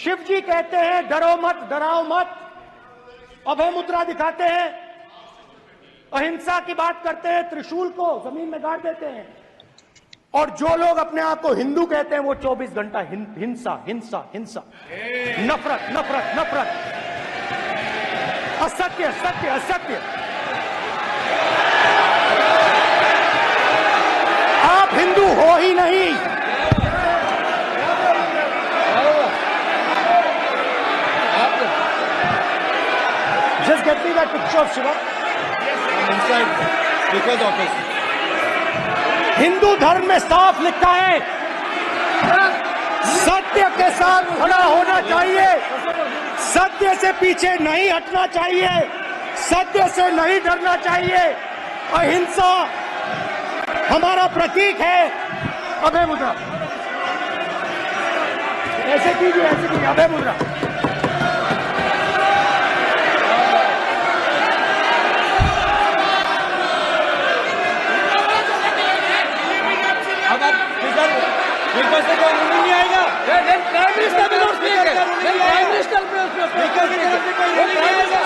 शिव जी कहते हैं डरो मत, डराओ मत, अभय मुद्रा दिखाते हैं, अहिंसा की बात करते हैं, त्रिशूल को जमीन में गाड़ देते हैं, और जो लोग अपने आप को हिंदू कहते हैं वो 24 घंटा हिंसा हिंसा हिंसा, नफरत नफरत नफरत, असत्य सत्य असत्य। आप हिंदू हो ही नहीं। Just get me that picture of Shiva. Inside Speaker's office. Hindu धर्म में साफ लिखा है, सत्य के साथ खड़ा होना चाहिए, सत्य से पीछे नहीं हटना चाहिए, सत्य से नहीं डरना चाहिए। अहिंसा हमारा प्रतीक है। अभय मुद्रा ऐसे कीजिए, ऐसे कीजिए, अभय मुद्रा। स्पीकर से कोई नहीं आएगा। प्राइम मिनिस्टर भी स्पीकर, प्राइम मिनिस्टर भी स्पीकर की तरफ से कोई नहीं आएगा।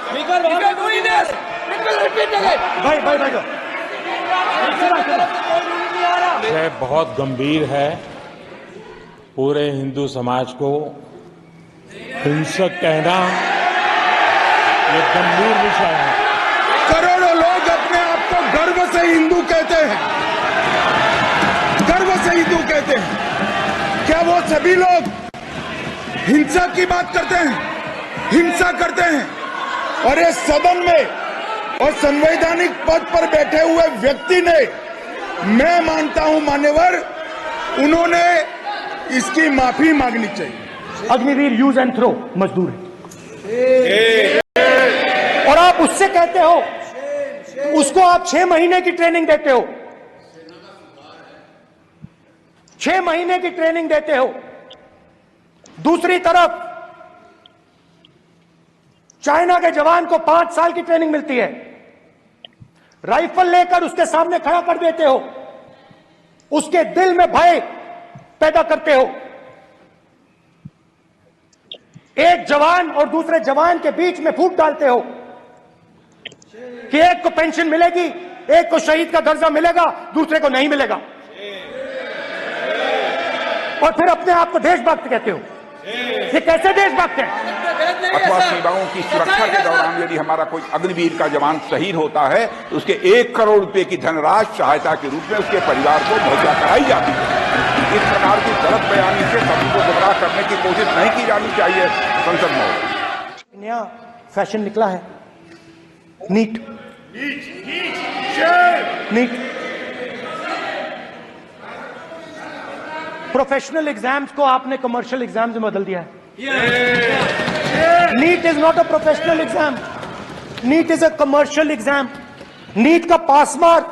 स्पीकर वहां कोई नहीं। भाई भाई भाई यह बहुत गंभीर है। पूरे हिंदू समाज को हिंसक कहना ये गंभीर विषय है। करोड़ों लोग अपने आप को गर्व से हिंदू कहते हैं, गर्व से हिंदू कहते हैं। क्या वो सभी लोग हिंसा की बात करते हैं, हिंसा करते हैं? और इस सदन में और संवैधानिक पद पर बैठे हुए व्यक्ति ने, मैं मानता हूं मान्यवर, उन्होंने इसकी माफी मांगनी चाहिए। अग्निवीर यूज एंड थ्रो मजदूर है, और आप उससे कहते हो, उसको आप 6 महीने की ट्रेनिंग देते हो, 6 महीने की ट्रेनिंग देते हो। दूसरी तरफ चाइना के जवान को 5 साल की ट्रेनिंग मिलती है, राइफल लेकर उसके सामने खड़ा कर देते हो, उसके दिल में भय पैदा करते हो। एक जवान और दूसरे जवान के बीच में फूट डालते हो कि एक को पेंशन मिलेगी, एक को शहीद का दर्जा मिलेगा, दूसरे को नहीं मिलेगा, और फिर अपने आप को देशभक्त कहते हो। ये कैसे देशभक्त है? अथवा सीमाओं की सुरक्षा के दौरान यदि हमारा कोई अग्निवीर का जवान शहीद होता है तो उसके 1 करोड़ रुपए की धनराशि सहायता के रूप में उसके परिवार को मुहैया कराई जाती है। इस प्रकार की गलत बयानी से सभी को गुमराह करने की कोशिश नहीं की जानी चाहिए। संसद में नया फैशन निकला है, नीट। नीट प्रोफेशनल एग्जाम्स को आपने कमर्शियल एग्जाम्स में बदल दिया है। NEET is not a professional exam, NEET is a commercial exam. NEET का पास मार्क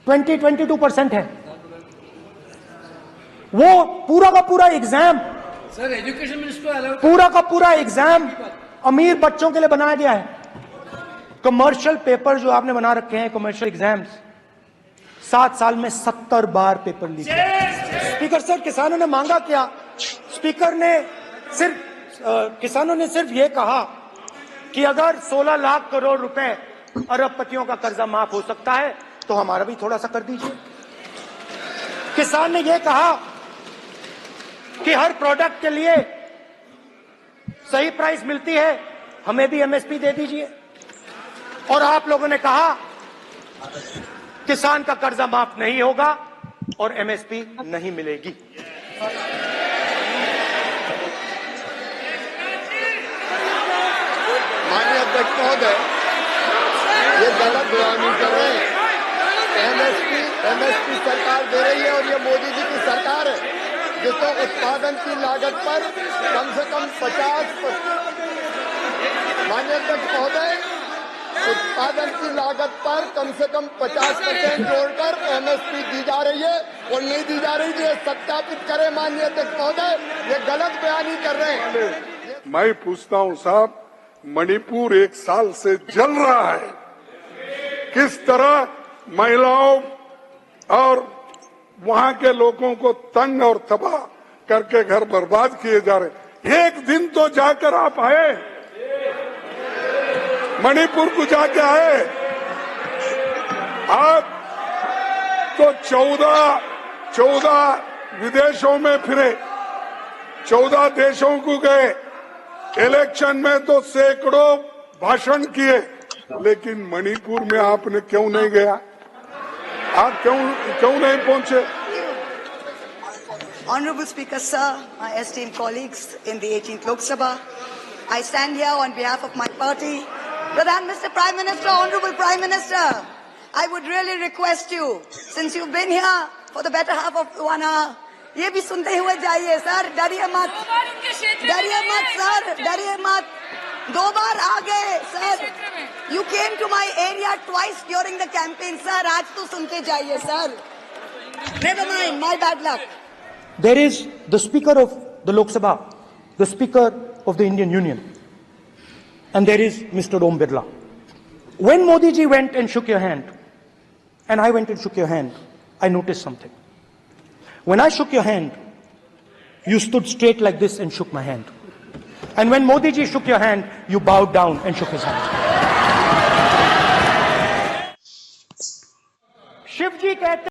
22% है। वो पूरा का पूरा एग्जाम, सर एजुकेशन मिनिस्टर पूरा का पूरा एग्जाम अमीर बच्चों के लिए बनाया गया है। कमर्शियल पेपर जो आपने बना रखे हैं, कमर्शियल एग्जाम्स, 7 साल में 70 बार पेपर लीक। स्पीकर सर, किसानों ने मांगा क्या? स्पीकर ने किसानों ने सिर्फ ये कहा कि अगर 16 लाख करोड़ रुपए अरबपतियों का कर्जा माफ हो सकता है तो हमारा भी थोड़ा सा कर दीजिए। किसान ने यह कहा कि हर प्रोडक्ट के लिए सही प्राइस मिलती है, हमें भी एमएसपी दे दीजिए। और आप लोगों ने कहा किसान का कर्जा माफ नहीं होगा और एमएसपी नहीं मिलेगी। माननीय अध्यक्ष महोदय, ये गलत बयानी कर रहे हैं। एमएसपी सरकार दे रही है और ये मोदी जी की सरकार है जिसको उत्पादन की लागत पर कम से कम 50%, माननीय अध्यक्ष महोदय, उत्पादन की लागत पर कम से कम 50% जोड़कर एमएसपी दी जा रही है और नहीं दी जा रही है। सत्यापित करें माननीय अध्यक्ष महोदय, ये गलत बयानी कर रहे हैं। मैं पूछता हूं साहब, मणिपुर 1 साल से जल रहा है, किस तरह महिलाओं और वहां के लोगों को तंग और तबाह करके घर बर्बाद किए जा रहे। एक दिन तो जाकर आप आए, मणिपुर को जाके आए। आप तो 14 विदेशों में फिरे, 14 देशों को गए, इलेक्शन में तो सैकड़ों भाषण किए, लेकिन मणिपुर में आपने क्यों नहीं गया? आप क्यों नहीं पहुंचे? Honorable Speaker, sir, my esteemed colleagues in the 18th Lok Sabha, I stand here on behalf of my party. Pradhan, Mr. Prime Minister, Honorable Prime Minister, I would really request you, since you've been here for the better half of 1 hour, ये भी सुनते हुए जाइए sir, डरिए मत, sir, डरिए मत। 2 बार आ गए sir, you came to my area twice during the campaign, sir, आज तो सुन के जाइए sir. Never mind, my bad luck. There is the Speaker of the Lok Sabha, the Speaker of the Indian Union, and there is Mr. Om Birla. When Modi ji went and shook your hand, and I went and shook your hand, I noticed something. When I shook your hand, you stood straight like this and shook my hand. And when Modi ji shook your hand, you bowed down and shook his hand. Shiv ji कहते